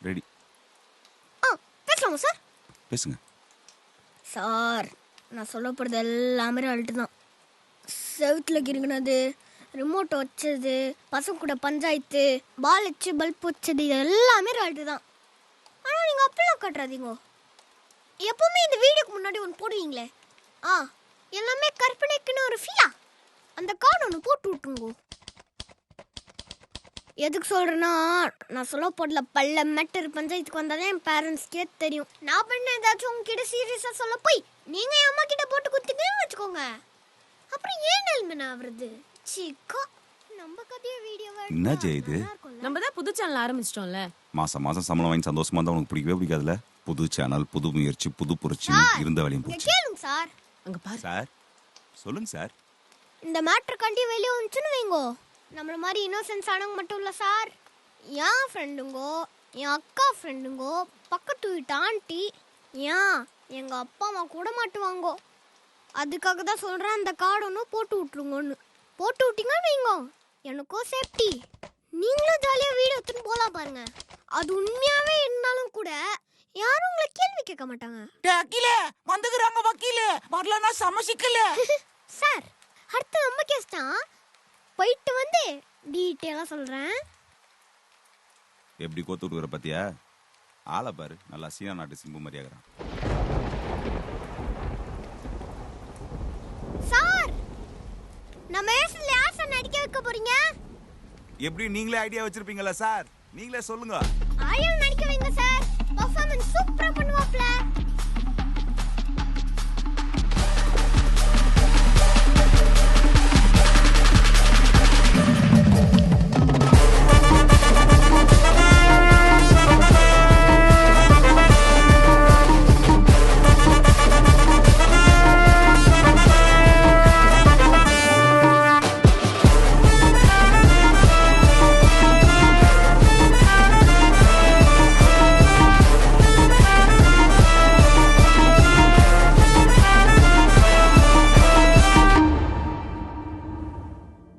Ready. பேசலாமா sir? பேசுங்க sir. நான் சொல்ல போகிறது எல்லாமே அல்ட்டு தான். செவுத்தில் கிருங்கினது, ரிமோட் வச்சது, பசங்க கூட பஞ்சாயத்து, பால் வச்சு பல்ப் வச்சது, இது எல்லாமே அல்ட்டு தான். ஆனால் நீங்கள் அப்படிலாம் காட்டுறாதீங்க. எப்பவுமே இந்த வீடியோக்கு முன்னாடி ஒன்று போடுவீங்களே, எல்லாமே கற்பனைக்குன்னு ஒரு ஃபீலா, அந்த கார்டு ஒன்று போட்டு விட்டுருங்கோ. எதுக்கு சொல்கிறேன்னா, நான் சொல்ல போடல பல்ல மேட்டர் பஞ்சாயத்துக்கு வந்தால் தான் என் பேரண்ட்ஸ்க்கே தெரியும். நான் பண்ண ஏதாச்சும் உங்ககிட்ட சீரியஸாக சொல்ல போய் நீங்கள் என் அம்மா கிட்ட போட்டு குத்திக்கன்னு வச்சுக்கோங்க. அப்புறம் ஏன் நெல்மன் ஆகுறது? சிக்கோ நம்ம கதைய வீடியோ என்ன இது? நம்ம தான் புது சேனல் ஆரம்பிச்சிட்டோம்ல. மாசம் மாசம் சம்பளம் வாங்கி சந்தோஷமா இருந்தா உனக்கு பிடிக்கவே பிடிக்காதுல்ல. புது சேனல், புது முயற்சி, புது புரட்சி இருந்த வேலையும் போச்சு. கேளுங்க சார். அங்க பாரு சார். சொல்லுங்க சார். இந்த மேட்டர் கண்டி வெளியே வந்துச்சுன்னு வைங்கோ, நம்மள மாதிரி இன்னோசென்ஸ் ஆனவங்க மட்டும் இல்லை சார், என் ஃப்ரெண்டுங்கோ, என் அக்கா ஃப்ரெண்டுங்கோ, பக்கத்து வீட்டு ஆண்டி, எங்கள் அப்பா அம்மா கூட மாட்டுவாங்கோ. அதுக்காக தான் சொல்கிறேன், அந்த கார்டு ஒன்று போட்டு விட்ருங்கன்னு. போட்டு விட்டீங்கன்னு வைங்கோ, எனக்கும் சேஃப்டி. நீங்களும் ஜாலியாக வீடு எடுத்துன்னு போகலாம் பாருங்க. அது உண்மையாகவே இருந்தாலும் கூட யாரும் உங்களை கேள்வி கேட்க மாட்டாங்க. வந்துக்கிறாங்க வக்கீலே, வரலன்னா சமசிக்கல. சார், அடுத்து நம்ம கேஸ் தான். போயிட்டு வந்து டீட்டெயிலாக சொல்கிறேன். எப்படி கோத்து விடுக்கிற பத்தியா? ஆளை பாரு, நல்லா சீனா நாட்டு சிம்பு மாதிரியாகிறான். சார், நம்ம ஏசன்ல யார் சார் நடிக்க வைக்க போறீங்க? எப்படி நீங்களே ஐடியா வச்சிருப்பீங்களா சார்? நீங்களே சொல்லுங்க. ஆயல் நடிக்க வைங்க சார். பெர்ஃபார்மன்ஸ் சூப்பரா பண்ணுவாப்ல.